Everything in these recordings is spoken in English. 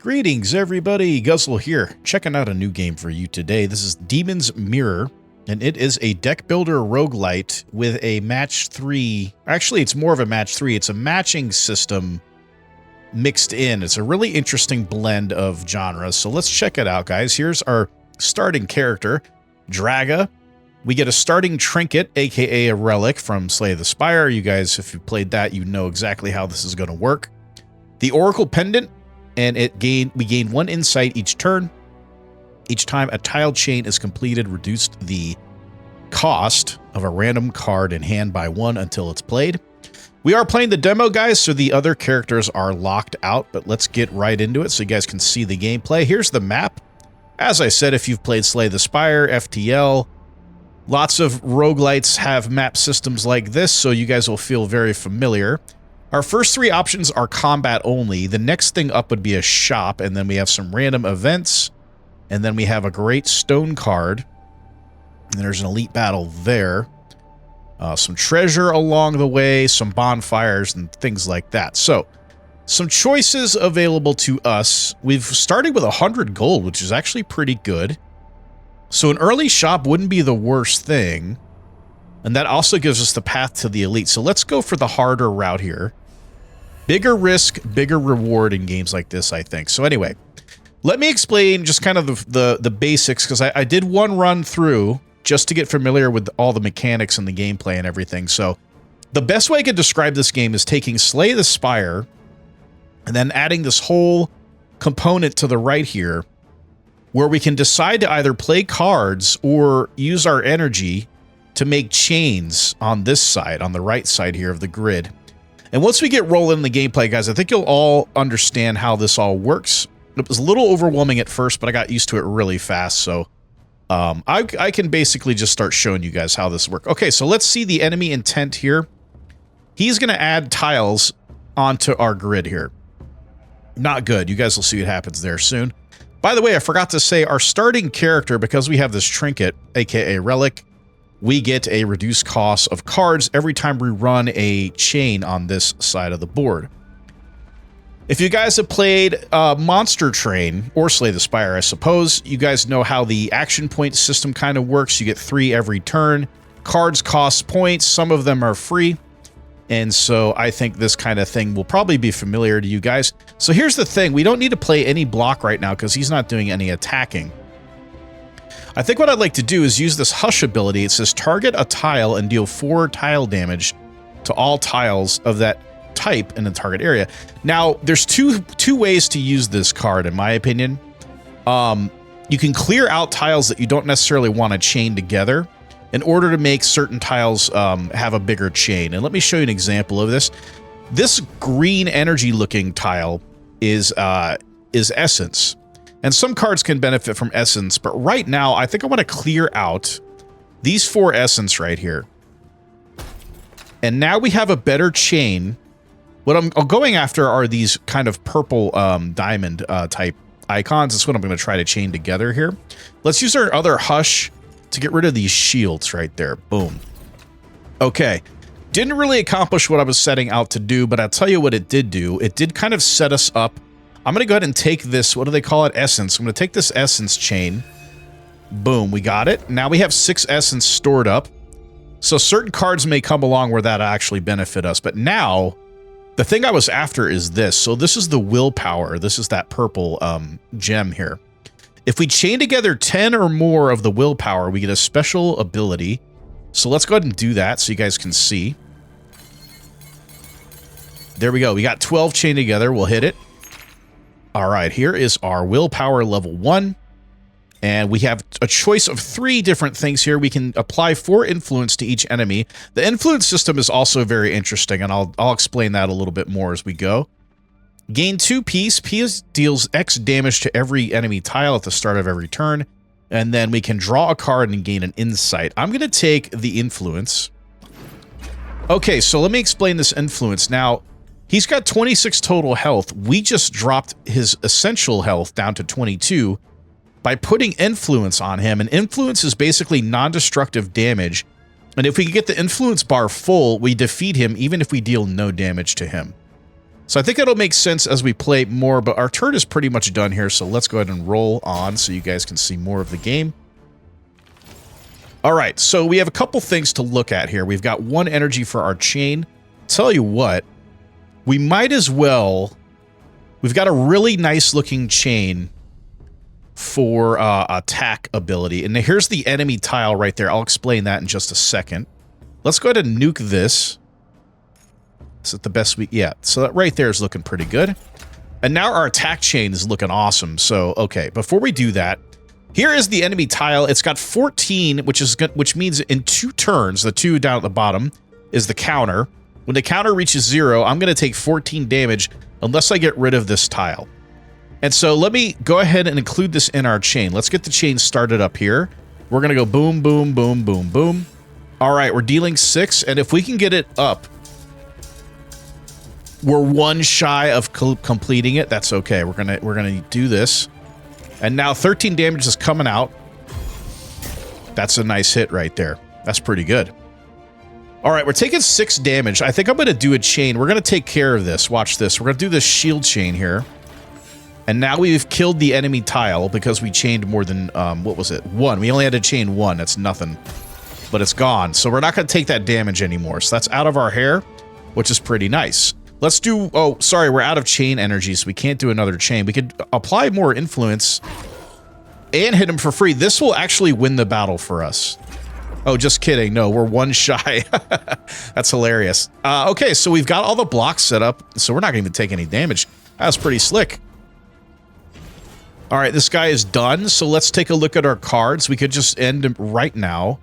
Greetings everybody, Guzzle here, checking out a new game for you today. This is Demon's Mirror, and it is a deck builder roguelite with a match 3. Actually, it's more of a match 3. It's a matching system mixed in. It's a really interesting blend of genres. So let's check it out, guys. Here's our starting character, Draga. We get a starting trinket, aka a relic from Slay the Spire. You guys, if you played that, you know exactly how this is going to work. The Oracle Pendant, and we gain 1 insight each turn. Each time a tile chain is completed, reduced the cost of a random card in hand by 1 until it's played. We are playing the demo, guys, so the other characters are locked out, but let's get right into it so you guys can see the gameplay. Here's the map. As I said, if you've played Slay the Spire, FTL, lots of roguelites have map systems like this, so you guys will feel very familiar. Our first 3 options are combat only. The next thing up would be a shop, and then we have some random events, and then we have a great stone card, and there's an elite battle there. Some treasure along the way, some bonfires, and things like that. So, some choices available to us. We've started with 100 gold, which is actually pretty good. So an early shop wouldn't be the worst thing. And that also gives us the path to the elite. So let's go for the harder route here. Bigger risk, bigger reward in games like this, I think. So anyway, let me explain just kind of the basics, because I did one run through just to get familiar with all the mechanics and the gameplay and everything. So the best way I could describe this game is taking Slay the Spire and then adding this whole component to the right here, where we can decide to either play cards or use our energy to make chains on this side, on the right side here of the grid. And once we get rolling in the gameplay, guys, I think you'll all understand how this all works. It was a little overwhelming at first, but I got used to it really fast, so I can basically just start showing you guys how this works. Okay, so let's see the enemy intent here. He's going to add tiles onto our grid here. Not good. You guys will see what happens there soon. By the way, I forgot to say, our starting character, because we have this trinket, aka relic, we get a reduced cost of cards every time we run a chain on this side of the board. If you guys have played Monster Train, or Slay the Spire, I suppose, you guys know how the action point system kind of works. You get 3 every turn. Cards cost points. Some of them are free. And so I think this kind of thing will probably be familiar to you guys. So here's the thing. We don't need to play any block right now because he's not doing any attacking. I think what I'd like to do is use this Hush ability. It says target a tile and deal 4 tile damage to all tiles of that type in the target area. Now, there's two ways to use this card, in my opinion. You can clear out tiles that you don't necessarily want to chain together in order to make certain tiles have a bigger chain. And let me show you an example of this. This green energy looking tile is essence. And some cards can benefit from essence, but right now I think I want to clear out these 4 essence right here. And now we have a better chain. What I'm going after are these kind of purple diamond type icons. That's what I'm going to try to chain together here. Let's use our other Hush to get rid of these shields right there. Boom. Okay. Didn't really accomplish what I was setting out to do, but I'll tell you what it did do. It did kind of set us up. I'm going to go ahead and take this, what do they call it? Essence. I'm going to take this essence chain. Boom, we got it. Now we have 6 essence stored up. So certain cards may come along where that actually benefit us. But now, the thing I was after is this. So this is the willpower. This is that purple gem here. If we chain together 10 or more of the willpower, we get a special ability. So let's go ahead and do that so you guys can see. There we go. We got 12 chained together. We'll hit it. All right, here is our willpower level 1. And we have a choice of 3 different things here. We can apply 4 influence to each enemy. The influence system is also very interesting, and I'll explain that a little bit more as we go. Gain 2 peace. Peace deals X damage to every enemy tile at the start of every turn. And then we can draw a card and gain an insight. I'm going to take the influence. Okay, so let me explain this influence. Now, he's got 26 total health. We just dropped his essential health down to 22 by putting influence on him. And influence is basically non-destructive damage. And if we can get the influence bar full, we defeat him even if we deal no damage to him. So I think it'll make sense as we play more, but our turn is pretty much done here, so let's go ahead and roll on so you guys can see more of the game. All right, so we have a couple things to look at here. We've got 1 energy for our chain. Tell you what, we might as well... We've got a really nice looking chain for attack ability. And here's the enemy tile right there. I'll explain that in just a second. Let's go ahead and nuke this. Is it the best we... Yeah, so that right there is looking pretty good. And now our attack chain is looking awesome. So, okay, before we do that, here is the enemy tile. It's got 14, which means in 2 turns, the 2 down at the bottom is the counter. When the counter reaches 0, I'm going to take 14 damage unless I get rid of this tile. And so let me go ahead and include this in our chain. Let's get the chain started up here. We're going to go boom, boom, boom, boom, boom. All right, we're dealing 6, and if we can get it up, we're 1 shy of completing it. That's okay. We're gonna do this. And now 13 damage is coming out. That's a nice hit right there. That's pretty good. All right, we're taking 6 damage. I think I'm going to do a chain. We're going to take care of this. Watch this. We're going to do this shield chain here. And now we've killed the enemy tile because we chained more than, what was it? 1. We only had to chain 1. That's nothing. But it's gone. So we're not going to take that damage anymore. So that's out of our hair, which is pretty nice. Let's do... Oh, sorry, we're out of chain energy, so we can't do another chain. We could apply more influence and hit him for free. This will actually win the battle for us. Oh, just kidding. No, we're 1 shy. That's hilarious. Okay, so we've got all the blocks set up, so we're not going to even take any damage. That's pretty slick. All right, this guy is done, so let's take a look at our cards. We could just end him right now.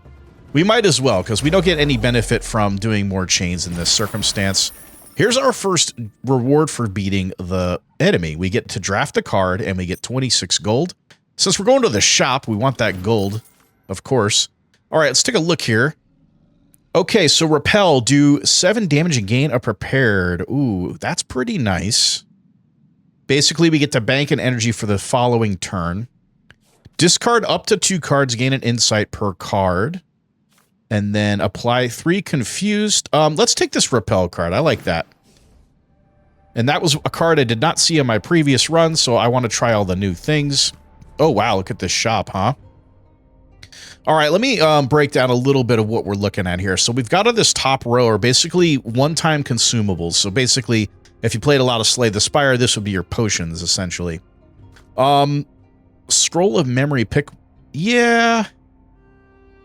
We might as well, because we don't get any benefit from doing more chains in this circumstance. Here's our first reward for beating the enemy. We get to draft a card, and we get 26 gold. Since we're going to the shop, we want that gold, of course. All right, let's take a look here. Okay, so repel, do 7 damage and gain a prepared. Ooh, that's pretty nice. Basically, we get to bank an energy for the following turn. Discard up to 2 cards, gain an insight per card. And then apply 3 confused. Let's take this repel card. I like that. And that was a card I did not see in my previous run, so I want to try all the new things. Oh, wow, look at this shop, huh? All right, let me break down a little bit of what we're looking at here. So we've got on this top row are basically one-time consumables. So basically, if you played a lot of Slay the Spire, this would be your potions, essentially. Scroll of memory pick. Yeah.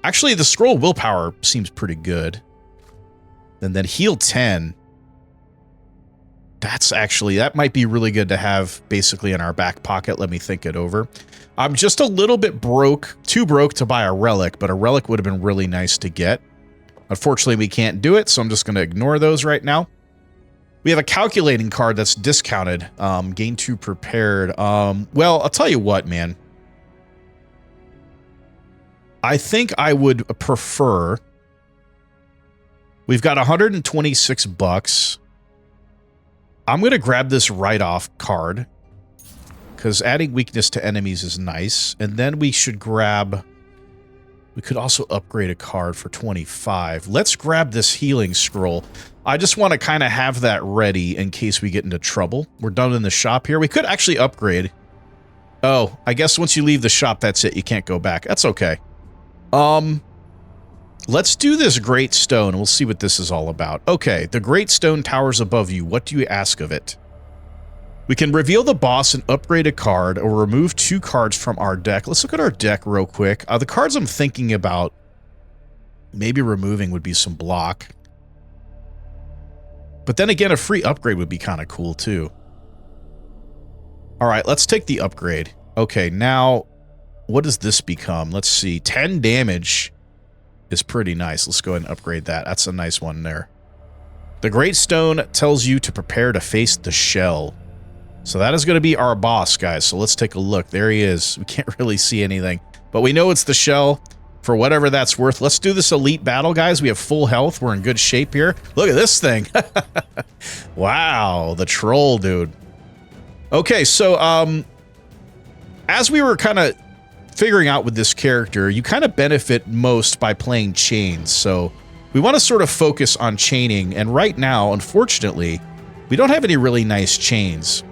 Actually, the scroll willpower seems pretty good. And then heal 10. That might be really good to have basically in our back pocket. Let me think it over. I'm just a little bit too broke to buy a relic, but a relic would have been really nice to get. Unfortunately, we can't do it, so I'm just going to ignore those right now. We have a calculating card that's discounted. Gain 2 prepared. Well, I'll tell you what, man. I think I would prefer... We've got 126 bucks. I'm going to grab this write-off card, because adding weakness to enemies is nice. And then we should grab... We could also upgrade a card for 25. Let's grab this healing scroll. I just want to kind of have that ready in case we get into trouble. We're done in the shop here. We could actually upgrade. Oh, I guess once you leave the shop, that's it. You can't go back. That's okay. Let's do this Great Stone. We'll see what this is all about. Okay, the Great Stone towers above you. What do you ask of it? We can reveal the boss and upgrade a card or remove 2 cards from our deck. Let's look at our deck real quick. The cards I'm thinking about maybe removing would be some block. But then again, a free upgrade would be kind of cool too. All right, let's take the upgrade. Okay, now... What does this become? Let's see. 10 damage is pretty nice. Let's go ahead and upgrade that. That's a nice one there. The Great Stone tells you to prepare to face the shell. So that is going to be our boss, guys. So let's take a look. There he is. We can't really see anything, but we know it's the shell for whatever that's worth. Let's do this elite battle, guys. We have full health. We're in good shape here. Look at this thing. Wow, the troll, dude. Okay, so as we were kind of figuring out with this character, you kind of benefit most by playing chains. So we want to sort of focus on chaining. And right now, unfortunately, We don't have any really nice chains.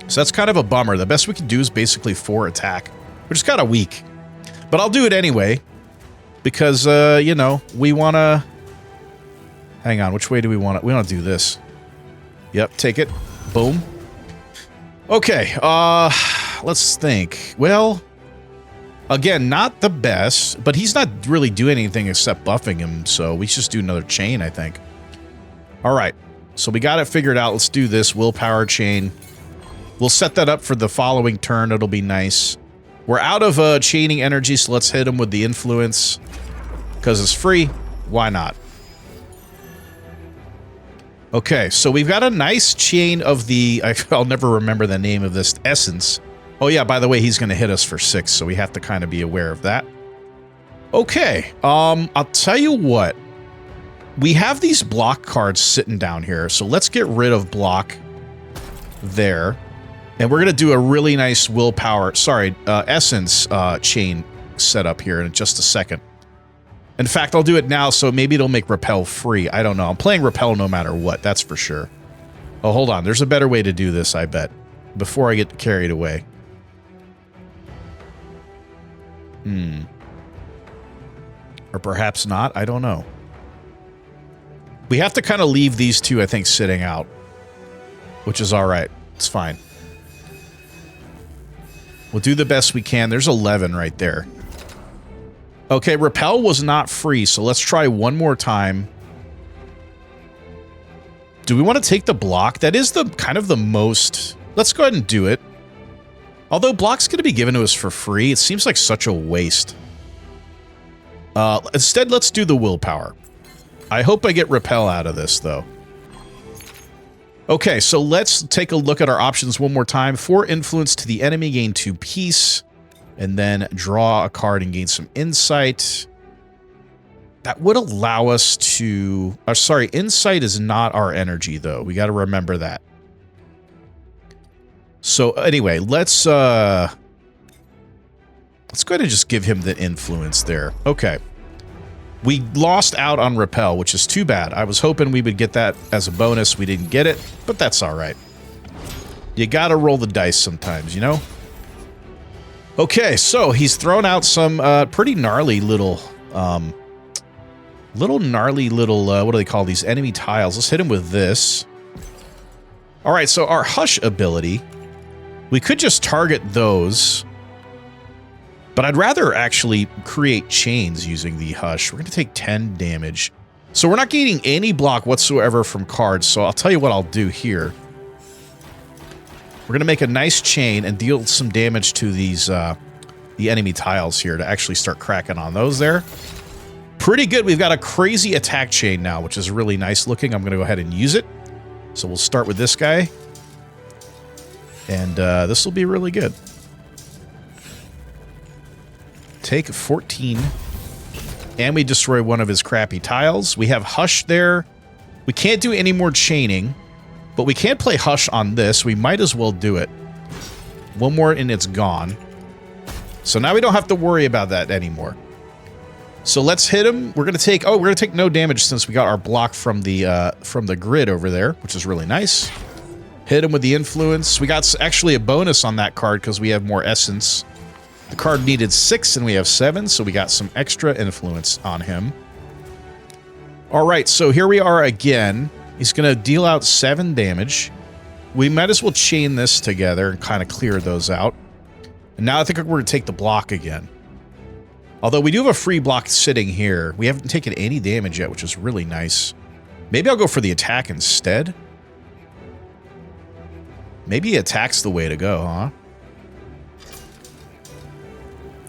So that's kind of a bummer. The best we can do is basically 4 attack, which is kind of weak. But I'll do it anyway. Because, you know, we want to... Hang on, which way do we want it? We want to do this. Yep, take it. Boom. Okay, let's think. Well, again, not the best, but he's not really doing anything except buffing him, so we should just do another chain, I think. All right, so we got it figured out. Let's do this willpower chain. We'll set that up for the following turn. It'll be nice. We're out of chaining energy, so let's hit him with the influence. Because it's free. Why not? Okay, so we've got a nice chain of the... I'll never remember the name of this. Essence. Oh yeah, by the way, he's going to hit us for 6, so we have to kind of be aware of that. Okay, I'll tell you what. We have these block cards sitting down here, so let's get rid of block there. And we're going to do a really nice willpower... Sorry, essence chain setup here in just a second. In fact, I'll do it now, so maybe it'll make repel free. I don't know. I'm playing repel no matter what, that's for sure. Oh, hold on. There's a better way to do this, I bet. Before I get carried away. Or perhaps not. I don't know. We have to kind of leave these two, I think, sitting out. Which is alright. It's fine. We'll do the best we can. There's 11 right there. Okay, repel was not free, so let's try one more time. Do we want to take the block? That is the kind of the most... Let's go ahead and do it. Although block's going to be given to us for free, it seems like such a waste. Instead, let's do the willpower. I hope I get repel out of this, though. Okay, so let's take a look at our options one more time. 4 influence to the enemy, gain 2 peace. And then draw a card and gain some insight. That would allow us to... sorry, insight is not our energy, though. We got to remember that. So, anyway, let's go ahead and just give him the influence there. Okay. We lost out on repel, which is too bad. I was hoping we would get that as a bonus. We didn't get it, but that's all right. You got to roll the dice sometimes, you know? Okay, so he's thrown out some pretty gnarly little, what do they call these? Enemy tiles. Let's hit him with this. All right, so our Hush ability, we could just target those, but I'd rather actually create chains using the Hush. We're going to take 10 damage. So we're not gaining any block whatsoever from cards, so I'll tell you what I'll do here. We're going to make a nice chain and deal some damage to these, the enemy tiles here to actually start cracking on those there. Pretty good. We've got a crazy attack chain now, which is really nice looking. I'm going to go ahead and use it. So we'll start with this guy. And this will be really good. Take 14. And we destroy one of his crappy tiles. We have Hush there. We can't do any more chaining. But we can't play Hush on this. We might as well do it. One more and it's gone. So now we don't have to worry about that anymore. So let's hit him. We're going to take... Oh, we're going to take no damage since we got our block from the grid over there, which is really nice. Hit him with the influence. We got actually a bonus on that card because we have more essence. The card needed 6 and we have 7, so we got some extra influence on him. All right, so here we are again. He's going to deal out 7 damage. We might as well chain this together and kind of clear those out. And now I think we're going to take the block again. Although we do have a free block sitting here. We haven't taken any damage yet, which is really nice. Maybe I'll go for the attack instead. Maybe attack's the way to go, huh?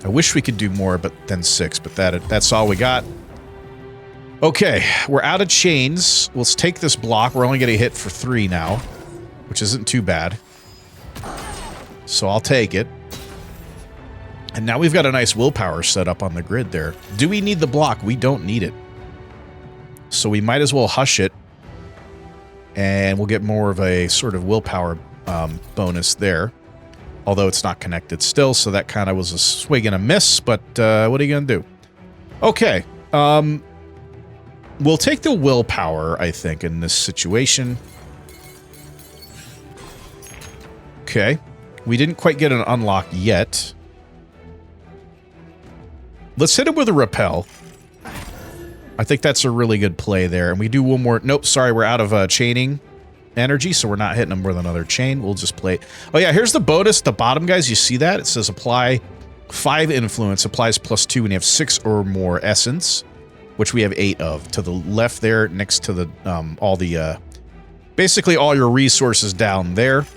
I wish we could do more than 6, but that's all we got. Okay, we're out of chains. Let's take this block. We're only going to hit for 3 now, which isn't too bad. So I'll take it. And now we've got a nice willpower set up on the grid there. Do we need the block? We don't need it. So we might as well Hush it. And we'll get more of a sort of willpower bonus there. Although it's not connected still, so that kind of was a swig and a miss. But what are you going to do? Okay. We'll take the willpower, I think, in this situation. Okay. We didn't quite get an unlock yet. Let's hit him with a repel. I think that's a really good play there. And we do one more. Nope, sorry, we're out of chaining energy, so we're not hitting him with another chain. We'll just play. Oh yeah, here's the bonus. The bottom, guys, you see that? It says apply 5 influence, applies +2 when you have 6 or more essence, which we have 8 of. To the left there, next to the all the basically all your resources down there.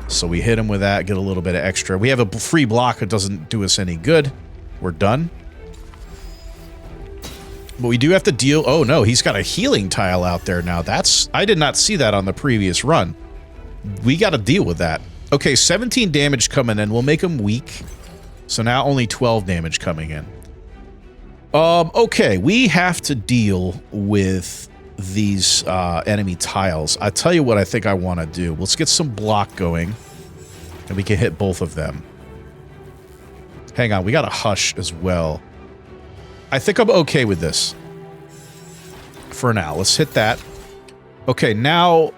So we hit him with that, get a little bit of extra. We have a free block that doesn't do us any good. We're done. But we do have to deal... Oh, no, he's got a healing tile out there now. That's... I did not see that on the previous run. We got to deal with that. Okay, 17 damage coming in. We'll make him weak. So now only 12 damage coming in. Okay, we have to deal with these enemy tiles. I'll tell you what I think I want to do. Let's get some block going. And we can hit both of them. Hang on, we got a hush as well. I think I'm okay with this. For now, let's hit that. Okay, now...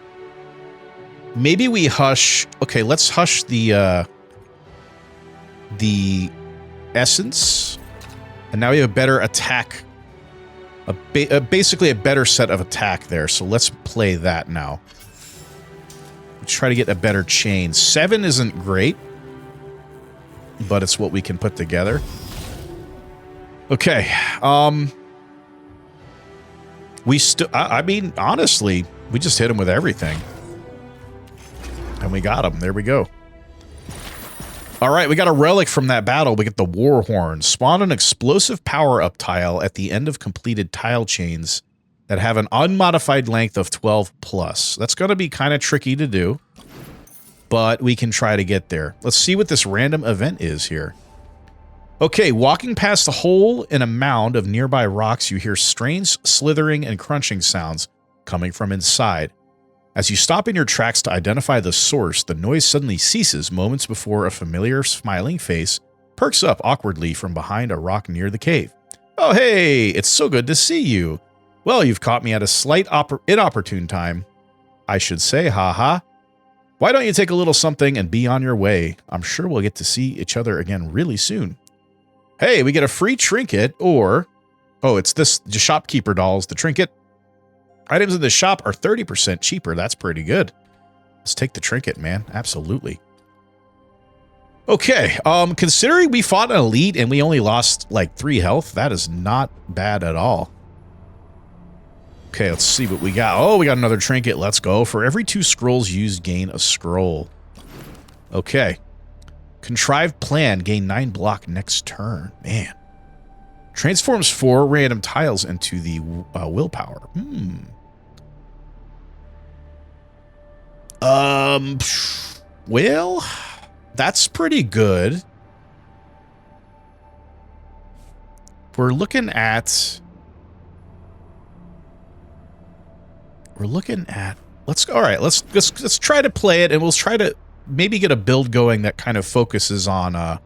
Maybe we hush... Okay, let's hush the essence. And now we have a better attack. Basically a better set of attack there. So let's play that now. Try to get a better chain. 7 isn't great. But it's what we can put together. Okay, we still, I mean, honestly, we just hit him with everything. And we got him. There we go. All right, we got a relic from that battle. We get the War Horn. Spawn an explosive power-up tile at the end of completed tile chains that have an unmodified length of 12+. That's going to be kind of tricky to do, but we can try to get there. Let's see what this random event is here. Okay, walking past a hole in a mound of nearby rocks, you hear strange slithering and crunching sounds coming from inside. As you stop in your tracks to identify the source, the noise suddenly ceases moments before a familiar smiling face perks up awkwardly from behind a rock near the cave. Oh, hey, it's so good to see you. Well, you've caught me at a slight inopportune time. I should say, haha. Why don't you take a little something and be on your way? I'm sure we'll get to see each other again really soon. Hey, we get a free trinket, or... Oh, it's this the shopkeeper dolls, the trinket. Items in the shop are 30% cheaper. That's pretty good. Let's take the trinket, man. Absolutely. Okay, considering we fought an elite and we only lost, like, 3 health, that is not bad at all. Okay, let's see what we got. Oh, we got another trinket. Let's go. For every 2 scrolls used, gain a scroll. Okay. Contrived plan, gain 9 block next turn. Man. Transforms 4 random tiles into the willpower. Well, that's pretty good. We're looking at... All right, let's try to play it, and we'll try to maybe get a build going that kind of focuses on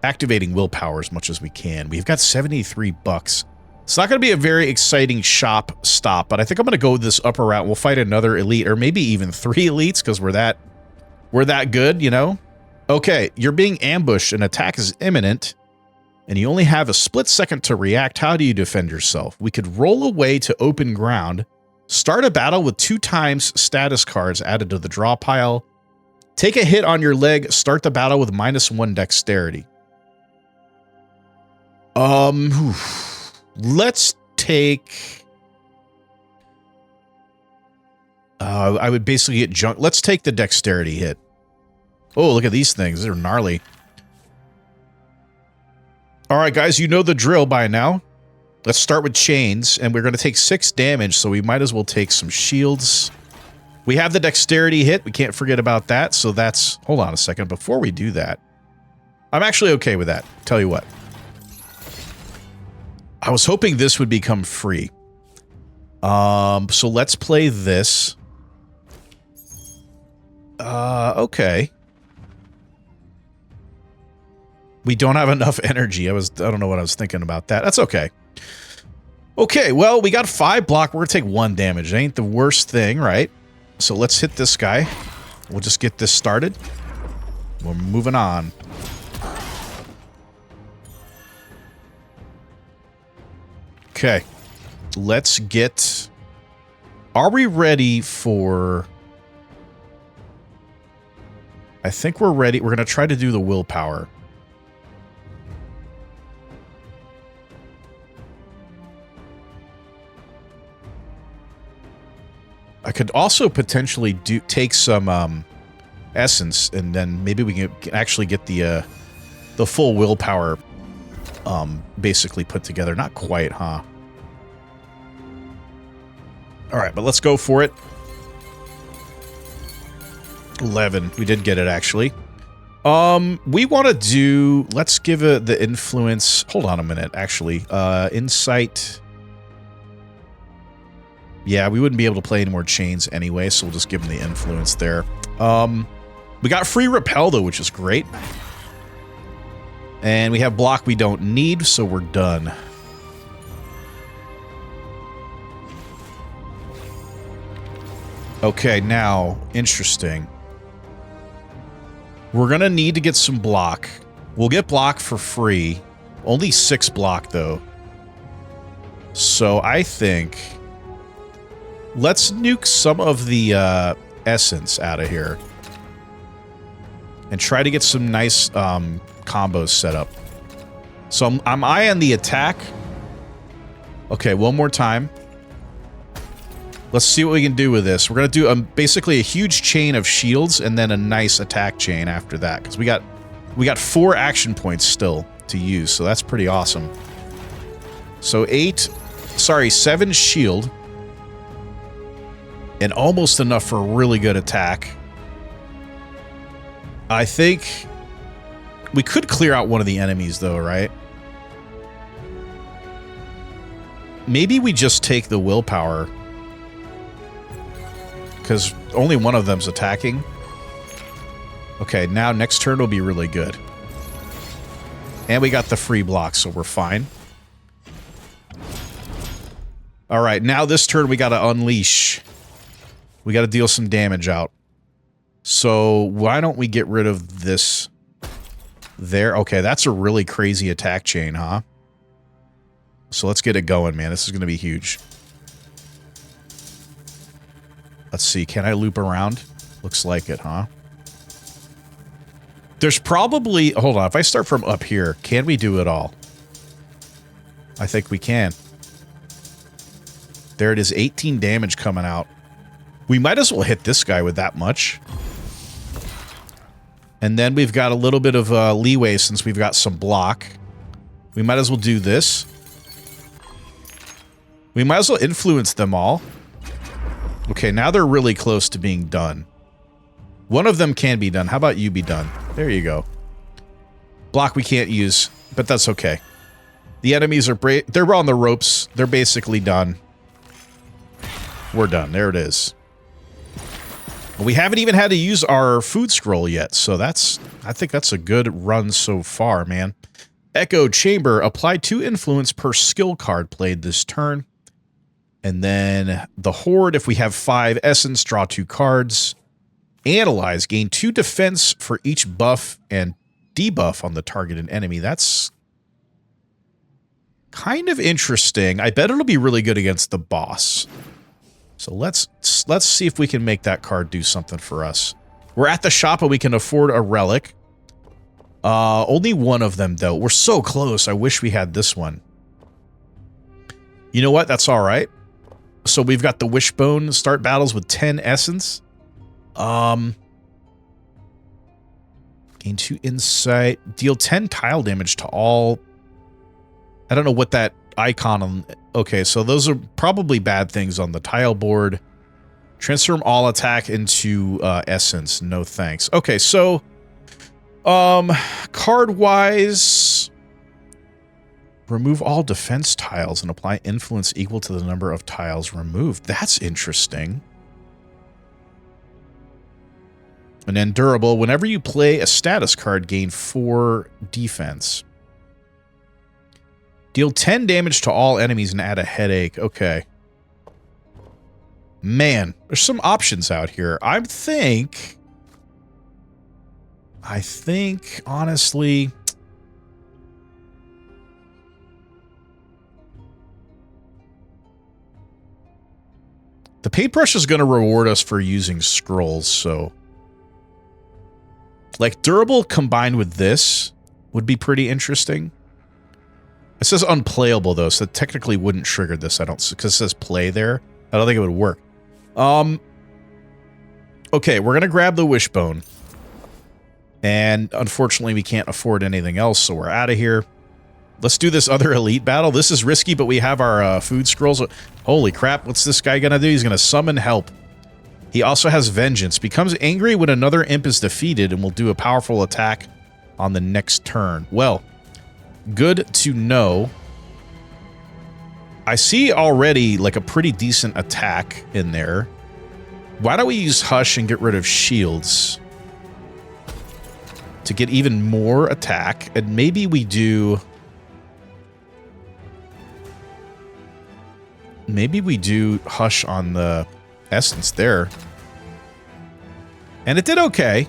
activating willpower as much as we can. We've got 73 bucks. It's not going to be a very exciting shop stop, but I think I'm going to go with this upper route. We'll fight another elite, or maybe even 3 elites, because we're that good, you know? Okay, you're being ambushed. An attack is imminent, and you only have a split second to react. How do you defend yourself? We could roll away to open ground, start a battle with 2 times status cards added to the draw pile, take a hit on your leg, start the battle with -1 dexterity. Let's take... I would basically get junk. Let's take the dexterity hit. Oh, look at these things. They're gnarly. All right, guys, you know the drill by now. Let's start with chains, and we're going to take 6 damage, so we might as well take some shields. We have the dexterity hit. We can't forget about that, so that's... Hold on a second. Before we do that, I'm actually okay with that. Tell you what. I was hoping this would become free. So let's play this. Okay. We don't have enough energy. I don't know what I was thinking about that. That's okay. Okay, well, we got 5 block. We're gonna take 1 damage. It ain't the worst thing, right? So let's hit this guy. We'll just get this started. We're moving on. Okay. Let's get... Are we ready for... I think we're ready. We're going to try to do the willpower. I could also potentially take some essence, and then maybe we can actually get the full willpower basically put together. Not quite, huh? All right, but let's go for it. 11. We did get it, actually. We want to do... Let's give it the influence... Hold on a minute, actually. Insight... Yeah, we wouldn't be able to play any more chains anyway, so we'll just give them the influence there. We got free repel, though, which is great. And we have block we don't need, so we're done. Okay, now, interesting. We're gonna need to get some block. We'll get block for free. Only 6 block, though. So I think... Let's nuke some of the essence out of here. And try to get some nice combos set up. So I'm eyeing the attack. Okay, one more time. Let's see what we can do with this. We're going to do basically a huge chain of shields and then a nice attack chain after that. Because we got 4 action points still to use, so that's pretty awesome. So 7 shield. And almost enough for a really good attack. I think we could clear out one of the enemies, though, right? Maybe we just take the willpower. Because only one of them's attacking. Okay, now next turn will be really good. And we got the free block, so we're fine. Alright, now this turn we gotta unleash. We gotta deal some damage out. So, why don't we get rid of this there? Okay, that's a really crazy attack chain, huh? So let's get it going, man. This is gonna be huge. Let's see, can I loop around? Looks like it, huh? There's probably... Hold on, if I start from up here, can we do it all? I think we can. There it is, 18 damage coming out. We might as well hit this guy with that much. And then we've got a little bit of leeway since we've got some block. We might as well do this. We might as well influence them all. Okay, now they're really close to being done. One of them can be done. How about you be done? There you go. Block we can't use, but that's okay. The enemies are they're on the ropes. They're basically done. We're done. There it is. We haven't even had to use our food scroll yet, so I think that's a good run so far, man. Echo Chamber, apply 2 influence per skill card played this turn. And then the Horde, if we have 5 essence, draw 2 cards. Analyze, gain 2 defense for each buff and debuff on the targeted enemy. That's kind of interesting. I bet it'll be really good against the boss. So let's see if we can make that card do something for us. We're at the shop and we can afford a relic. Only one of them, though. We're so close. I wish we had this one. You know what? That's all right. So we've got the Wishbone. Start battles with 10 essence. Gain 2 insight. Deal 10 tile damage to all. I don't know what that icon on... Okay, so those are probably bad things on the tile board. Transform all attack into essence. No thanks. Okay, so... card-wise... Remove all defense tiles and apply influence equal to the number of tiles removed. That's interesting. And then durable. Whenever you play a status card, gain 4 defense. Deal 10 damage to all enemies and add a headache. Okay. Man, there's some options out here. I think I think, honestly... The paintbrush is going to reward us for using scrolls, so... Like, durable combined with this would be pretty interesting. It says unplayable, though, so it technically wouldn't trigger this, I don't... Because it says play there. I don't think it would work. Okay, we're going to grab the wishbone. And, unfortunately, we can't afford anything else, so we're out of here. Let's do this other elite battle. This is risky, but we have our food scrolls. Holy crap, what's this guy gonna do? He's gonna summon help. He also has vengeance. Becomes angry when another imp is defeated and will do a powerful attack on the next turn. Well, good to know. I see already like a pretty decent attack in there. Why don't we use Hush and get rid of shields to get even more attack? And maybe we do... Maybe we do Hush on the essence there. And it did okay.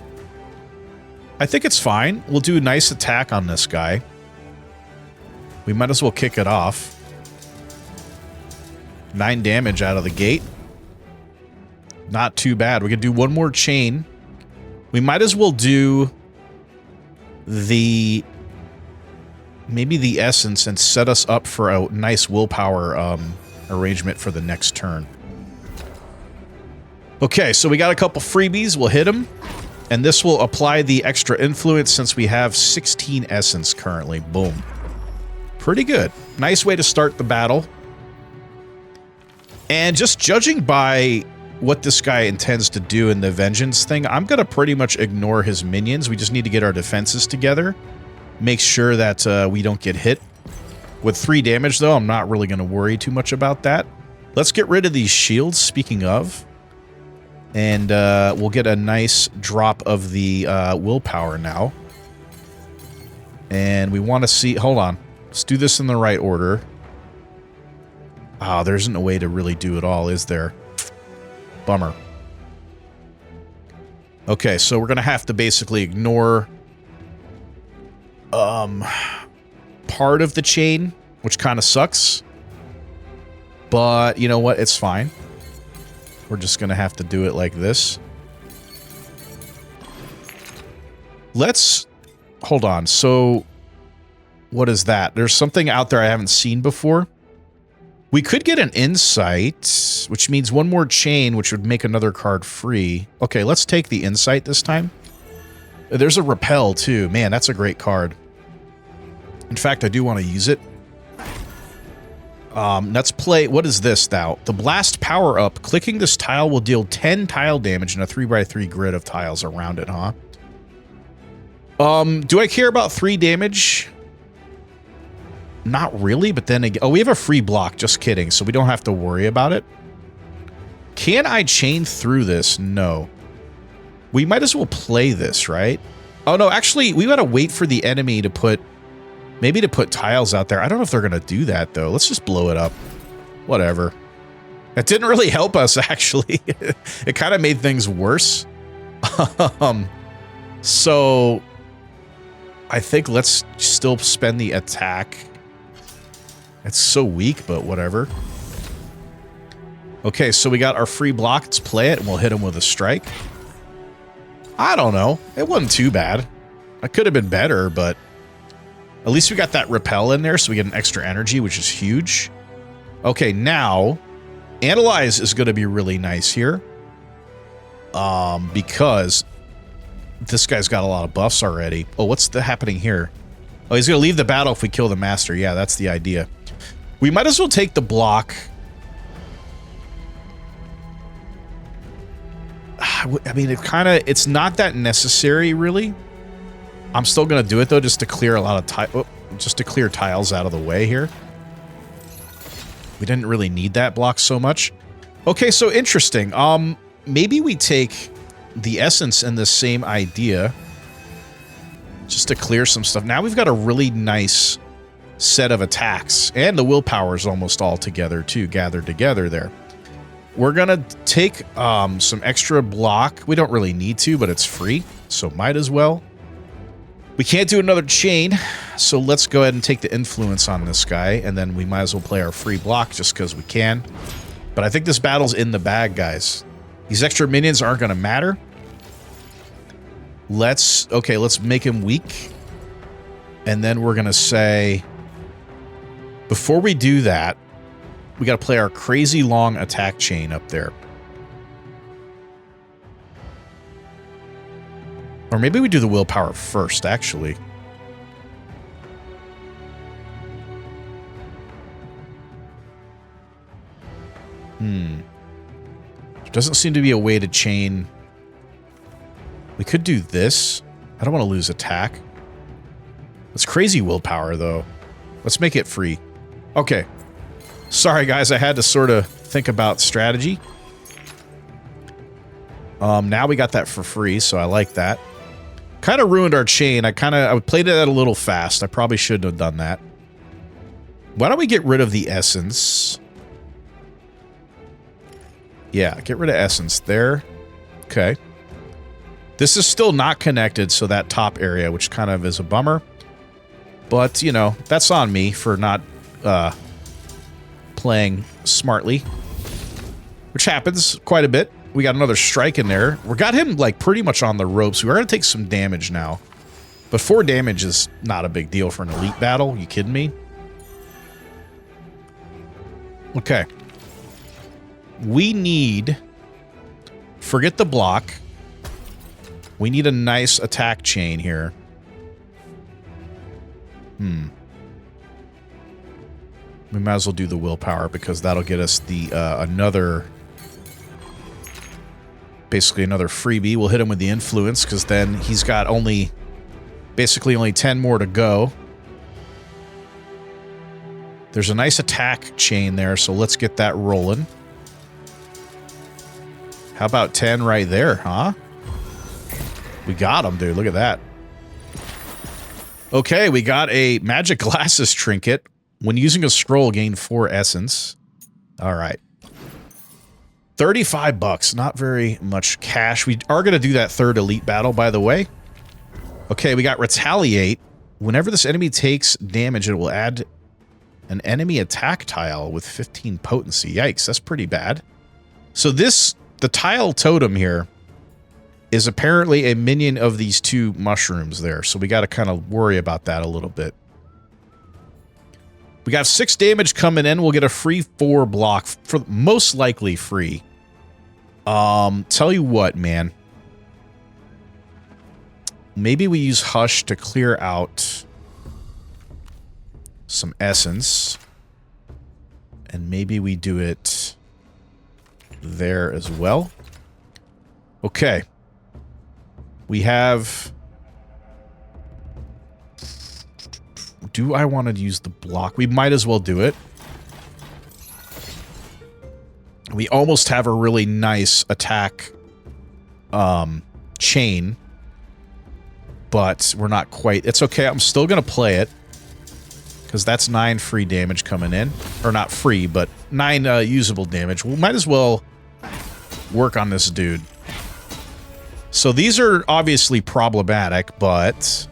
I think it's fine. We'll do a nice attack on this guy. We might as well kick it off. 9 damage out of the gate. Not too bad. We could do one more chain. We might as well do the... maybe the essence and set us up for a nice willpower arrangement for the next turn. Okay, so we got a couple freebies. We'll hit them. And this will apply the extra influence since we have 16 essence currently. Boom. Pretty good. Nice way to start the battle. And just judging by what this guy intends to do in the vengeance thing, I'm going to pretty much ignore his minions. We just need to get our defenses together. Make sure that we don't get hit. With 3 damage, though, I'm not really going to worry too much about that. Let's get rid of these shields, speaking of. And we'll get a nice drop of the willpower now. And we want to see... Hold on. Let's do this in the right order. Ah, there isn't a way to really do it all, is there? Bummer. Okay, so we're going to have to basically ignore... part of the chain, which kind of sucks. But, you know what? It's fine. We're just going to have to do it like this. Let's... Hold on. So, what is that? There's something out there I haven't seen before. We could get an insight, which means one more chain, which would make another card free. Okay, let's take the insight this time. There's a repel, too. Man, that's a great card. In fact, I do want to use it. Let's play... What is this, now? The blast power-up. Clicking this tile will deal 10 tile damage in a 3x3 grid of tiles around it, huh? Do I care about 3 damage? Not really, but then again... Oh, we have a free block. Just kidding. So we don't have to worry about it. Can I chain through this? No. We might as well play this, right? Oh, no. Actually, we gotta wait for the enemy to put... Maybe to put tiles out there. I don't know if they're going to do that, though. Let's just blow it up. Whatever. That didn't really help us, actually. It kind of made things worse. So, I think let's still spend the attack. It's so weak, but whatever. Okay, so we got our free block. Let's play it, and we'll hit him with a strike. I don't know. It wasn't too bad. It could have been better, but... At least we got that repel in there, so we get an extra energy, which is huge. Okay, now, Analyze is going to be really nice here. Because this guy's got a lot of buffs already. Oh, what's happening here? Oh, he's going to leave the battle if we kill the master. Yeah, that's the idea. We might as well take the block. I mean, it's not that necessary, really. I'm still going to do it, though, just to clear a lot of just to clear tiles out of the way here. We didn't really need that block so much. Okay, so interesting. Maybe we take the essence and the same idea just to clear some stuff. Now we've got a really nice set of attacks, and the willpower is almost all together, too, gathered together there. We're going to take some extra block. We don't really need to, but it's free, so might as well. We can't do another chain, so let's go ahead and take the influence on this guy, and then we might as well play our free block just because we can. But I think this battle's in the bag, guys. These extra minions aren't going to matter. Let's make him weak. And then we're going to say, before we do that, we got to play our crazy long attack chain up there. Or maybe we do the willpower first, actually. There doesn't seem to be a way to chain. We could do this. I don't want to lose attack. It's crazy willpower, though. Let's make it free. Okay. Sorry, guys. I had to sort of think about strategy. Now we got that for free, so I like that. Kind of ruined our chain. I played it a little fast. I probably shouldn't have done that. Why don't we get rid of the essence? Yeah, get rid of essence there. Okay. This is still not connected, so that top area, which kind of is a bummer. But, you know, that's on me for not playing smartly. Which happens quite a bit. We got another strike in there. We got him, like, pretty much on the ropes. We're going to take some damage now. But 4 damage is not a big deal for an elite battle. You kidding me? Okay. We need... Forget the block. We need a nice attack chain here. We might as well do the willpower because that'll get us the another... Basically another freebie. We'll hit him with the influence because then he's got only... Basically only 10 more to go. There's a nice attack chain there, so let's get that rolling. How about 10 right there, huh? We got him, dude. Look at that. Okay, we got a magic glasses trinket. When using a scroll, gain 4 essence. All right. 35 bucks. Not very much cash. We are going to do that third elite battle, by the way. Okay, we got retaliate. Whenever this enemy takes damage, it will add an enemy attack tile with 15 potency. Yikes, that's pretty bad. So this, the tile totem here, is apparently a minion of these 2 mushrooms there. So we got to kind of worry about that a little bit. We got 6 damage coming in. We'll get a free 4 block, for most likely free. Tell you what, man. Maybe we use Hush to clear out some essence. And maybe we do it there as well. Okay. We have... Do I want to use the block? We might as well do it. We almost have a really nice attack chain. But we're not quite... It's okay, I'm still going to play it. Because that's 9 free damage coming in. Or not free, but 9 usable damage. We might as well work on this dude. So these are obviously problematic, but...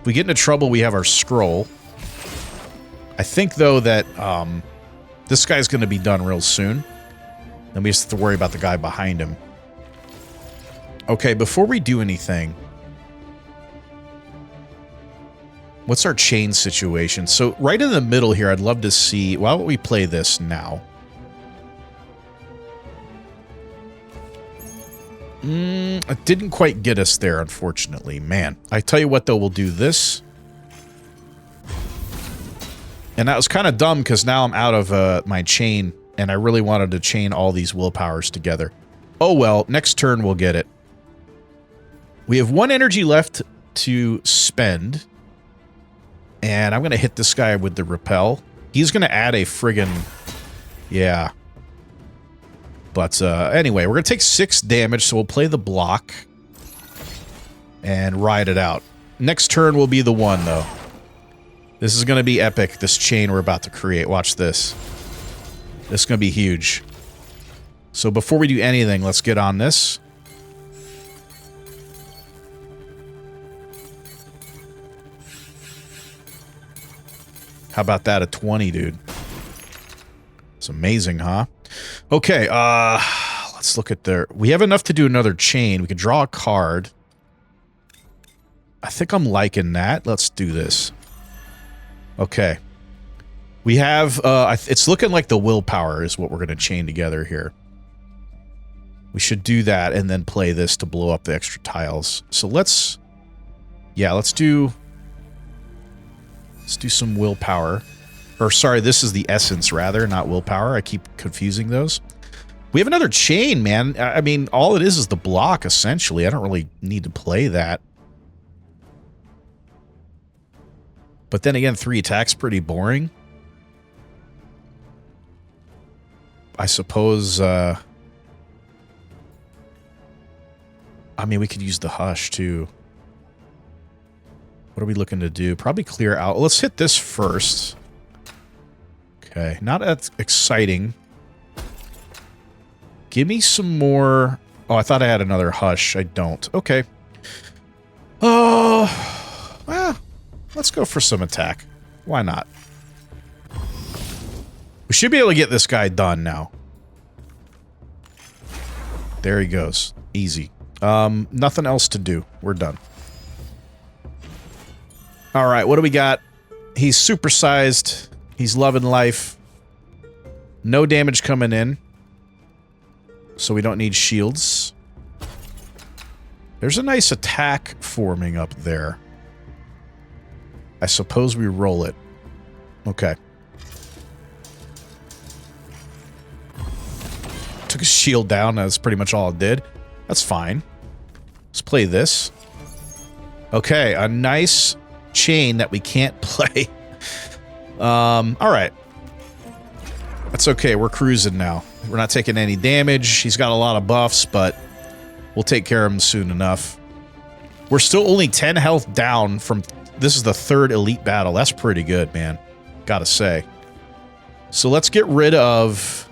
If we get into trouble, we have our scroll. I think, though, that this guy's going to be done real soon. Then we just have to worry about the guy behind him. Okay, before we do anything... What's our chain situation? So, right in the middle here, I'd love to see... Why don't we play this now? It didn't quite get us there, unfortunately. Man. I tell you what, though, we'll do this. And that was kind of dumb, because now I'm out of my chain, and I really wanted to chain all these willpowers together. Oh well, next turn we'll get it. We have 1 energy left to spend. And I'm going to hit this guy with the repel. He's going to add a friggin... Yeah. But anyway, we're going to take 6 damage, so we'll play the block. And ride it out. Next turn will be the one, though. This is going to be epic, this chain we're about to create. Watch this. This is going to be huge. So before we do anything, let's get on this. How about that? A 20, dude. It's amazing, huh? Okay, let's look at their... We have enough to do another chain. We can draw a card. I think I'm liking that. Let's do this. Okay. We have... it's looking like the willpower is what we're going to chain together here. We should do that and then play this to blow up the extra tiles. So let's... Yeah, let's do... Let's do some willpower. Or, sorry, this is the essence, rather, not willpower. I keep confusing those. We have another chain, man. I mean, all it is the block, essentially. I don't really need to play that. But then again, 3 attacks pretty boring. I suppose, I mean, we could use the hush, too. What are we looking to do? Probably clear out. Let's hit this first. Okay, not as exciting. Give me some more... Oh, I thought I had another hush. I don't. Okay. Oh, well, let's go for some attack. Why not? We should be able to get this guy done now. There he goes. Easy. Nothing else to do. We're done. Alright, what do we got? He's supersized. He's loving life. No damage coming in. So we don't need shields. There's a nice attack forming up there. I suppose we roll it. Okay. Took his shield down. That's pretty much all it did. That's fine. Let's play this. Okay, a nice chain that we can't play. Alright. That's okay, we're cruising now. We're not taking any damage. He's got a lot of buffs, but we'll take care of him soon enough. We're still only 10 health down from... This is the 3rd elite battle. That's pretty good, man. Gotta say. So let's get rid of...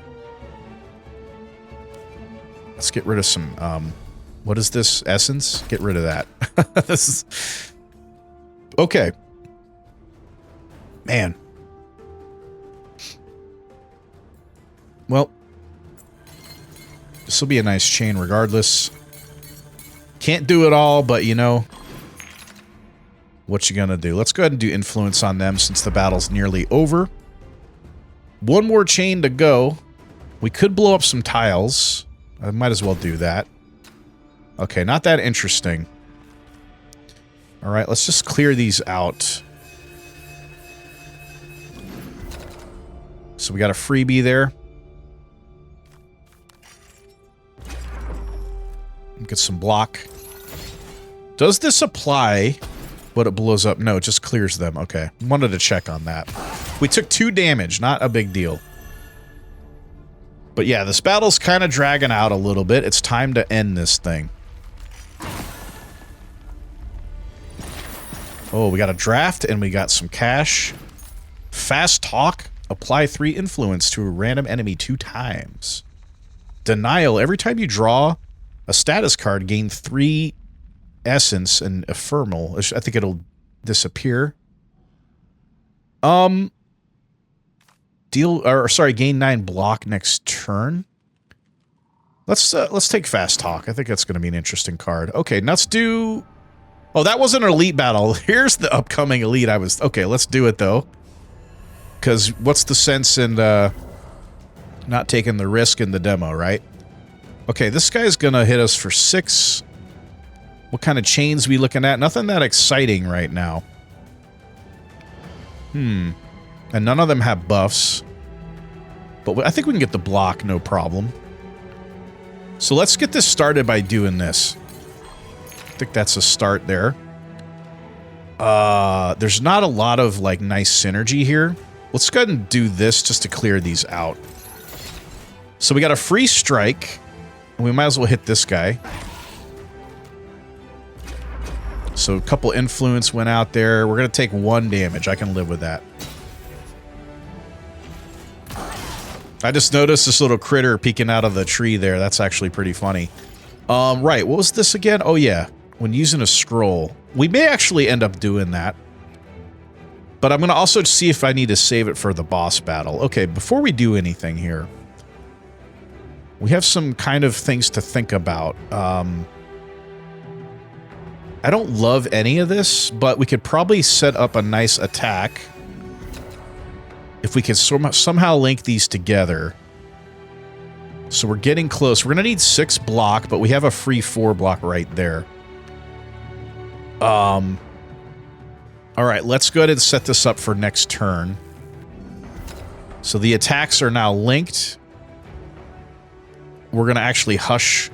Let's get rid of some, what is this? Essence? Get rid of that. This is... Okay. Man. Well. This will be a nice chain regardless. Can't do it all, but you know... What you gonna do? Let's go ahead and do influence on them since the battle's nearly over. One more chain to go. We could blow up some tiles. I might as well do that. Okay, not that interesting. Alright, let's just clear these out. So we got a freebie there. Get some block. Does this apply what it blows up? No, it just clears them. Okay, wanted to check on that. We took 2 damage, not a big deal. But yeah, this battle's kind of dragging out a little bit. It's time to end this thing. Oh, we got a draft and we got some cash. Fast talk. Apply 3 influence to a random enemy 2 times. Denial. Every time you draw a status card, gain 3 essence and ephemeral. I think it'll disappear. Gain 9 block next turn. Let's take fast talk. I think that's going to be an interesting card. Okay, let's do... Oh, that wasn't an elite battle. Here's the upcoming elite. Okay, let's do it though. Because what's the sense in not taking the risk in the demo, right? Okay, this guy's gonna hit us for 6. What kind of chains we looking at? Nothing that exciting right now. And none of them have buffs. But I think we can get the block, no problem. So let's get this started by doing this. I think that's a start there. There's not a lot of, like, nice synergy here. Let's go ahead and do this just to clear these out. So we got a free strike. And we might as well hit this guy. So a couple influence went out there. We're going to take 1 damage. I can live with that. I just noticed this little critter peeking out of the tree there. That's actually pretty funny. Right, what was this again? Oh, yeah. When using a scroll. We may actually end up doing that. But I'm going to also see if I need to save it for the boss battle. Okay, before we do anything here, we have some kind of things to think about. I don't love any of this, but we could probably set up a nice attack if we could somehow link these together. So we're getting close. We're going to need 6 block, but we have a free 4 block right there. All right, let's go ahead and set this up for next turn. So the attacks are now linked. We're going to actually hush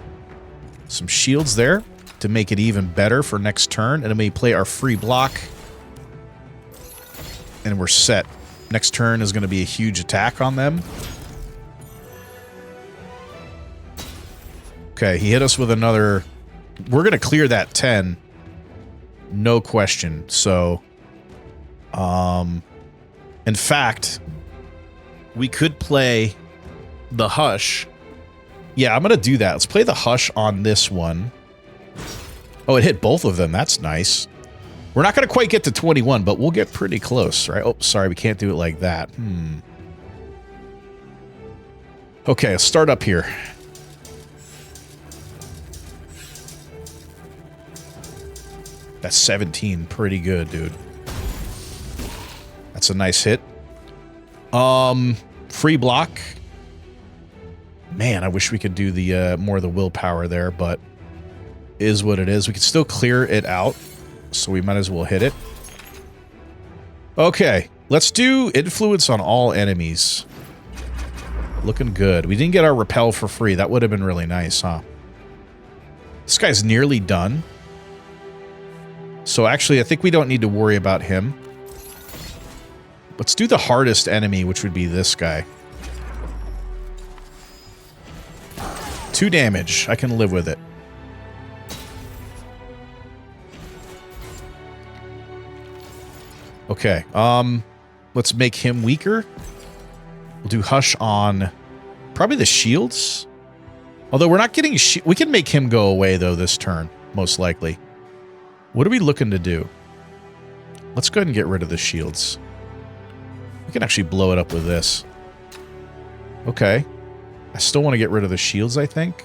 some shields there to make it even better for next turn. And then we play our free block. And we're set. Next turn is going to be a huge attack on them. Okay, he hit us with another... We're going to clear that 10. No question. So, in fact, we could play the Hush. Yeah, I'm going to do that. Let's play the Hush on this one. Oh, it hit both of them. That's nice. We're not going to quite get to 21, but we'll get pretty close, right? Oh, sorry, we can't do it like that. Okay, let's start up here. That's 17. Pretty good, dude. That's a nice hit. Free block. Man, I wish we could do the more of the willpower there, but is what it is. We can still clear it out, so we might as well hit it. Okay, let's do influence on all enemies. Looking good. We didn't get our repel for free. That would have been really nice, huh? This guy's nearly done. So actually, I think we don't need to worry about him. Let's do the hardest enemy, which would be this guy. 2 damage. I can live with it. Okay, let's make him weaker. We'll do Hush on probably the shields. Although we're not getting... We can make him go away, though, this turn, most likely. What are we looking to do? Let's go ahead and get rid of the shields. We can actually blow it up with this. Okay. I still want to get rid of the shields, I think.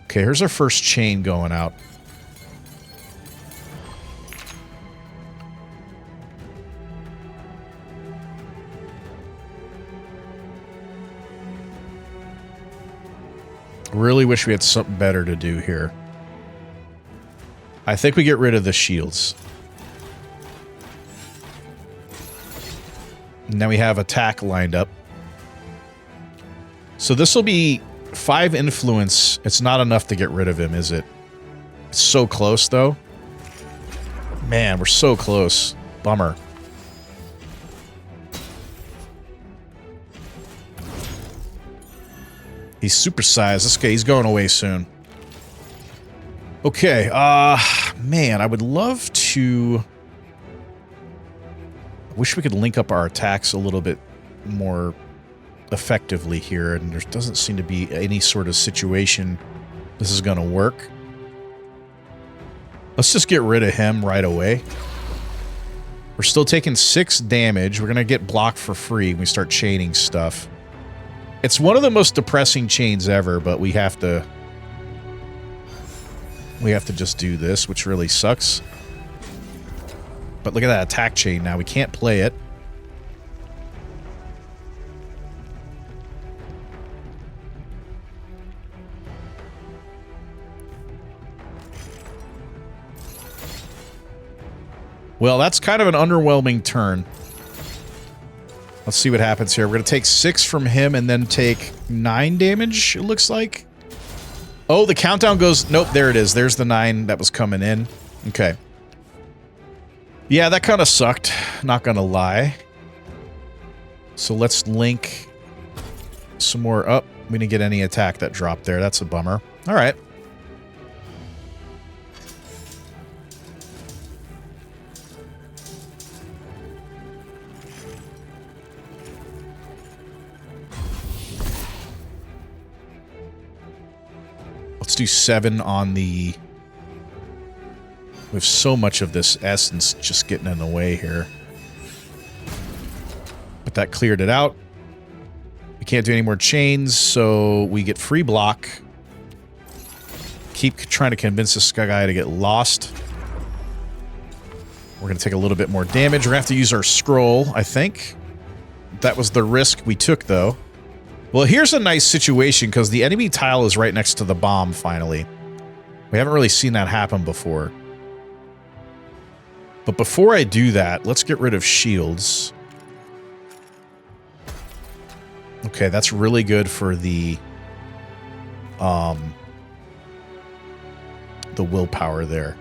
Okay, here's our first chain going out. Really wish we had something better to do here. I think we get rid of the shields. Now we have attack lined up. So this will be 5 influence. It's not enough to get rid of him, is it? It's so close, though. Man, we're so close. Bummer. He's supersized. This guy, he's going away soon. Okay, man, I would love to... Wish we could link up our attacks a little bit more effectively here, and there doesn't seem to be any sort of situation this is going to work. Let's just get rid of him right away. We're still taking 6 damage. We're going to get blocked for free when we start chaining stuff. It's one of the most depressing chains ever, but we have to just do this, which really sucks. But look at that attack chain now. We can't play it. Well, that's kind of an underwhelming turn. Let's see what happens here. We're going to take 6 from him and then take 9 damage, it looks like. Oh, the countdown goes... Nope, there it is. There's the 9 that was coming in. Okay. Yeah, that kind of sucked. Not going to lie. So let's link some more up. We didn't get any attack that dropped there. That's a bummer. All right. Let's do 7 on the... We have so much of this essence just getting in the way here. But that cleared it out. We can't do any more chains, so we get free block. Keep trying to convince this guy to get lost. We're going to take a little bit more damage. We're going to have to use our scroll, I think. That was the risk we took, though. Well, here's a nice situation, because the enemy tile is right next to the bomb, finally. We haven't really seen that happen before. But before I do that, let's get rid of shields. Okay, that's really good for the willpower there.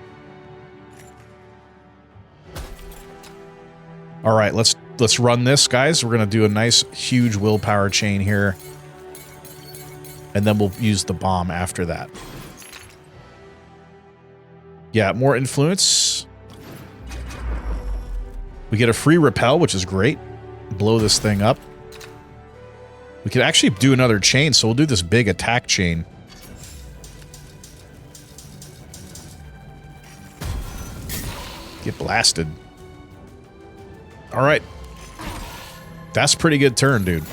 All right, let's run this, guys. We're going to do a nice, huge willpower chain here. And then we'll use the bomb after that. Yeah, more influence. We get a free repel, which is great. Blow this thing up. We could actually do another chain, so we'll do this big attack chain. Get blasted. All right. That's a pretty good turn, dude.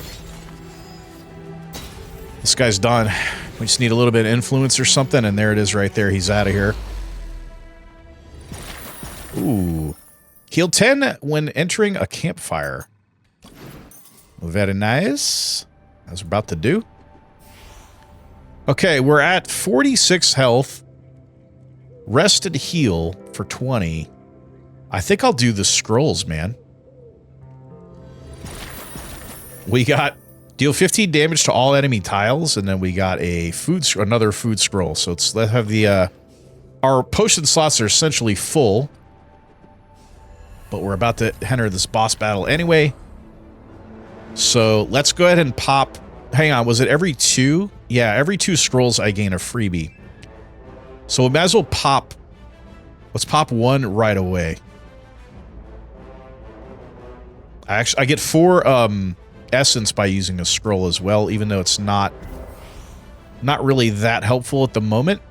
This guy's done. We just need a little bit of influence or something, and there it is right there. He's out of here. Ooh. Heal 10 when entering a campfire. Very nice. As we're about to do. Okay, we're at 46 health. Rest and heal for 20. I think I'll do the scrolls, man. We got deal 15 damage to all enemy tiles, and then we got a another food scroll. So let's have the our potion slots are essentially full, but we're about to enter this boss battle anyway. So let's go ahead and pop. Hang on, was it every 2? Yeah, every 2 scrolls I gain a freebie. So we might as well pop. Let's pop 1 right away. I get 4 essence by using a scroll as well, even though it's not really that helpful at the moment.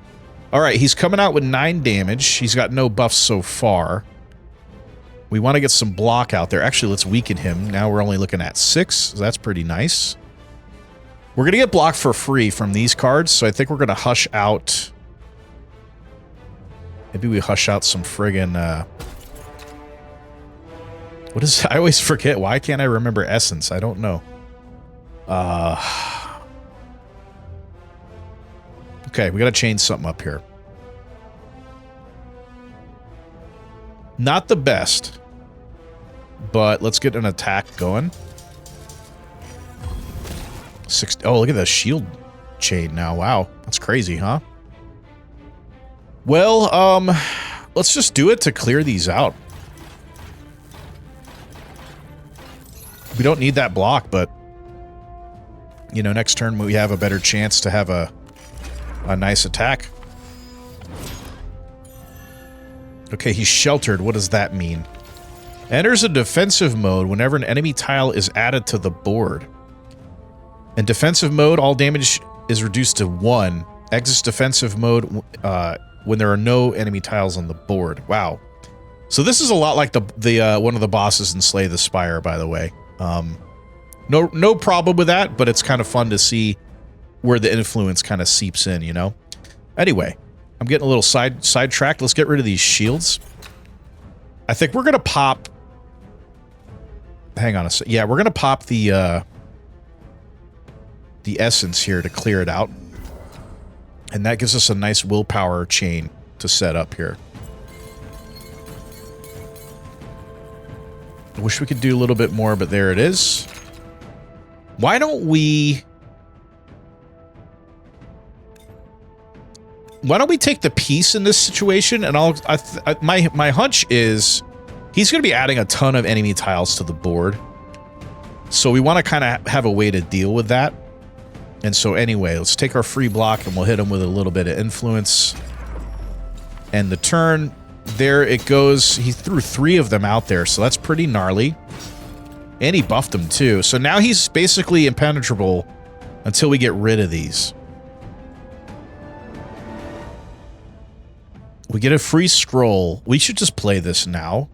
All right, he's coming out with 9 damage. He's got no buffs so far. We want to get some block out there. Actually, let's weaken him. Now we're only looking at 6. So that's pretty nice. We're going to get block for free from these cards, so I think we're going to hush out. Maybe we hush out some friggin'... What is... I always forget. Why can't I remember essence? I don't know. Okay, we got to change something up here. Not the best, but let's get an attack going. 60. Oh, look at the shield chain now. Wow, that's crazy, huh? Well, let's just do it to clear these out. We don't need that block, but you know, next turn we have a better chance to have a nice attack. Okay, he's sheltered. What does that mean? Enters a defensive mode whenever an enemy tile is added to the board. In defensive mode, all damage is reduced to 1. Exits defensive mode when there are no enemy tiles on the board. Wow. So this is a lot like the one of the bosses in Slay the Spire, by the way. No problem with that, but it's kind of fun to see where the influence kind of seeps in, you know? Anyway, I'm getting a little sidetracked. Let's get rid of these shields. I think we're going to pop... Hang on a sec. Yeah, we're going to pop the essence here to clear it out. And that gives us a nice willpower chain to set up here. I wish we could do a little bit more, but there it is. Why don't we take the piece in this situation? And my hunch is he's going to be adding a ton of enemy tiles to the board. So we want to kind of have a way to deal with that. And so anyway, let's take our free block and we'll hit him with a little bit of influence. And the turn, there it goes. He threw 3 of them out there, so that's pretty gnarly. And he buffed them too. So now he's basically impenetrable until we get rid of these. We get a free scroll. We should just play this now.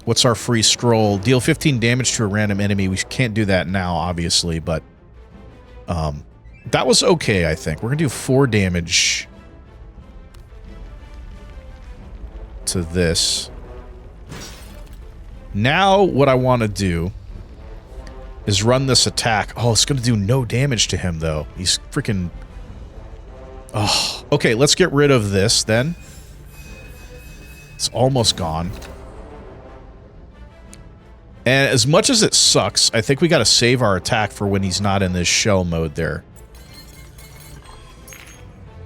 What's our free scroll? Deal 15 damage to a random enemy. We can't do that now, obviously, but that was okay, I think. We're going to do 4 damage to this. Now, what I want to do is run this attack. Oh, it's going to do no damage to him, though. He's freaking... Oh, okay, let's get rid of this, then. It's almost gone. And as much as it sucks, I think we got to save our attack for when he's not in this shell mode there.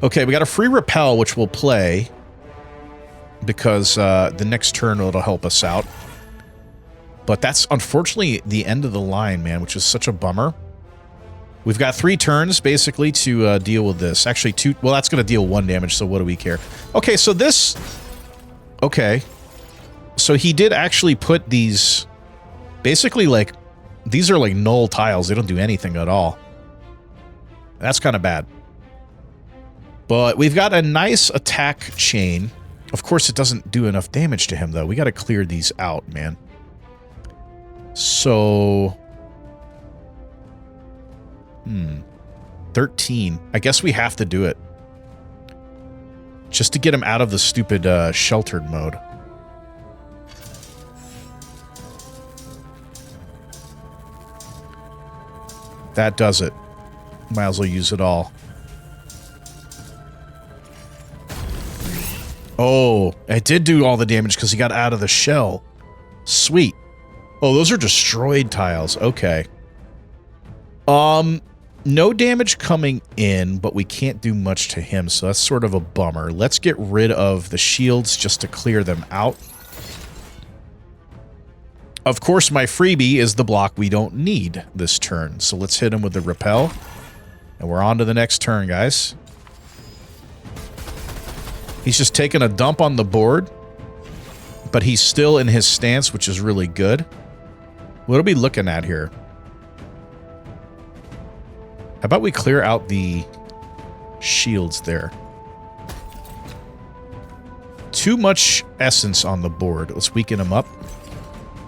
Okay, we got a free repel, which we'll play. Because the next turn it'll help us out. But that's unfortunately the end of the line, man, which is such a bummer. We've got 3 turns, basically, to deal with this. Actually, 2... Well, that's going to deal 1 damage, so what do we care? Okay, so this... Okay. So he did actually put these... Basically, like... These are like null tiles. They don't do anything at all. That's kind of bad. But we've got a nice attack chain. Of course, it doesn't do enough damage to him, though. We got to clear these out, man. So... 13. I guess we have to do it. Just to get him out of the stupid sheltered mode. That does it. Might as well use it all. Oh, it did do all the damage because he got out of the shell. Sweet. Oh, those are destroyed tiles. Okay. No damage coming in, but we can't do much to him, so that's sort of a bummer. Let's get rid of the shields just to clear them out. Of course, my freebie is the block we don't need this turn, so let's hit him with the repel. And we're on to the next turn, guys. He's just taking a dump on the board, but he's still in his stance, which is really good. What are we looking at here? How about we clear out the shields there? Too much essence on the board. Let's weaken him up.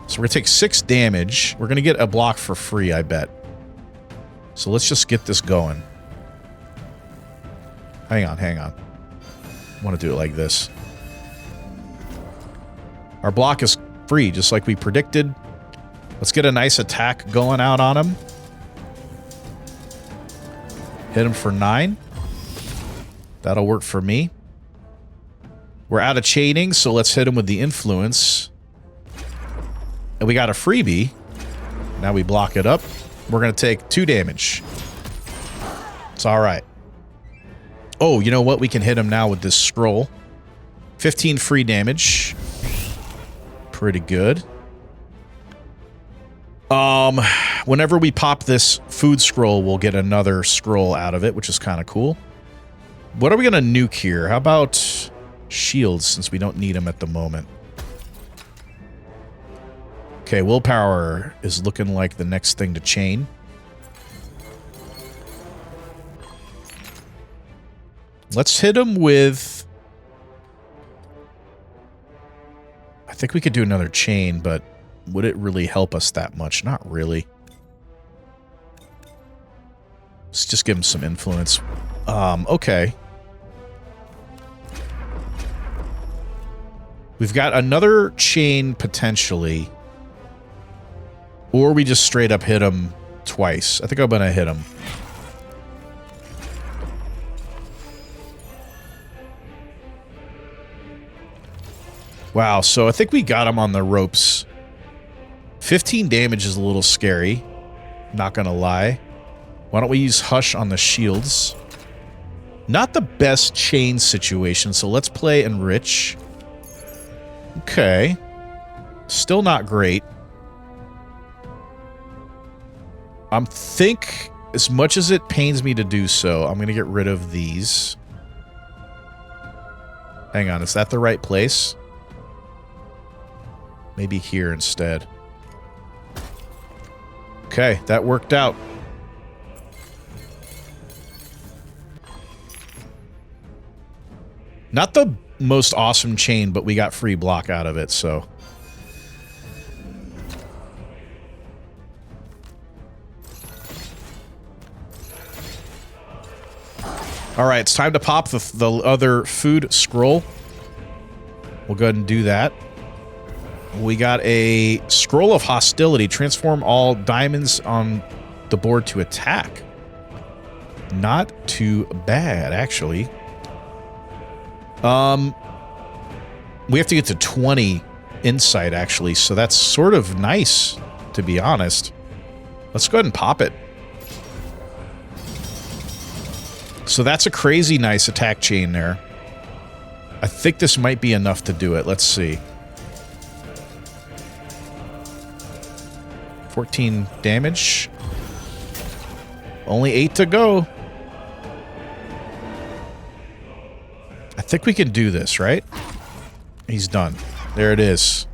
So we're going to take 6 damage. We're going to get a block for free, I bet. So let's just get this going. Hang on, hang on. I want to do it like this. Our block is free, just like we predicted. Let's get a nice attack going out on him. Hit him for 9. That'll work for me. We're out of chaining, so let's hit him with the influence. And we got a freebie. Now we block it up. We're going to take 2 damage. It's alright. Oh, you know what? We can hit him now with this scroll. 15 free damage. Pretty good. Whenever we pop this food scroll, we'll get another scroll out of it, which is kind of cool. What are we going to nuke here? How about shields, since we don't need them at the moment? Okay, willpower is looking like the next thing to chain. Let's hit him with... I think we could do another chain, but would it really help us that much? Not really. Let's just give him some influence. Okay. We've got another chain, potentially. Or we just straight up hit him twice. I think I'm gonna hit him. Wow, so I think we got him on the ropes. 15 damage is a little scary. Not gonna lie. Why don't we use Hush on the shields? Not the best chain situation, so let's play Enrich. Okay. Still not great. I think, as much as it pains me to do so, I'm going to get rid of these. Hang on, is that the right place? Maybe here instead. Okay, that worked out. Not the most awesome chain, but we got free block out of it, so. All right, it's time to pop the other food scroll. We'll go ahead and do that. We got a scroll of hostility. Transform all diamonds on the board to attack. Not too bad, actually. We have to get to 20 insight, actually, so that's sort of nice, to be honest. Let's go ahead and pop it. So that's a crazy nice attack chain there. I think this might be enough to do it. Let's see. 14 damage. Only 8 to go. I think we can do this, right? He's done. There it is.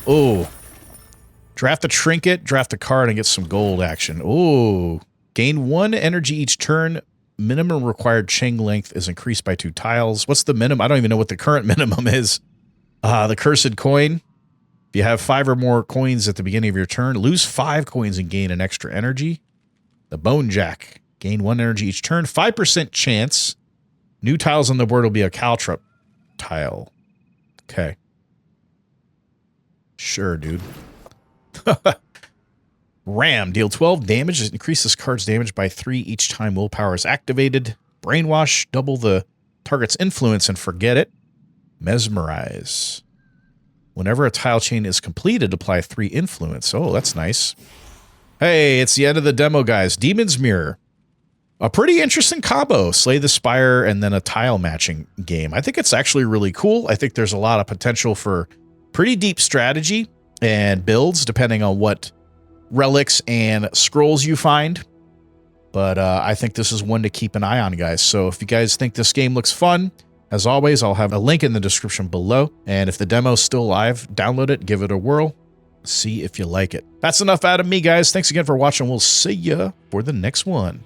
Oh. Draft a trinket, draft a card, and get some gold action. Oh. Gain 1 energy each turn. Minimum required chain length is increased by 2 tiles. What's the minimum? I don't even know what the current minimum is. The cursed coin. If you have 5 or more coins at the beginning of your turn, lose 5 coins and gain an extra energy. The bone jack. Gain 1 energy each turn. 5% chance. New tiles on the board will be a caltrop tile. Okay. Sure, dude. Ram. Deal 12 damage. Increase this card's damage by 3 each time willpower is activated. Brainwash. Double the target's influence and forget it. Mesmerize. Whenever a tile chain is completed, apply 3 influence. Oh, that's nice. Hey, it's the end of the demo, guys. Demon's Mirror. A pretty interesting combo. Slay the Spire and then a tile matching game. I think it's actually really cool. I think there's a lot of potential for pretty deep strategy and builds, depending on what relics and scrolls you find. But I think this is one to keep an eye on, guys. So if you guys think this game looks fun, as always, I'll have a link in the description below. And if the demo's still live, download it, give it a whirl, see if you like it. That's enough out of me, guys. Thanks again for watching. We'll see ya for the next one.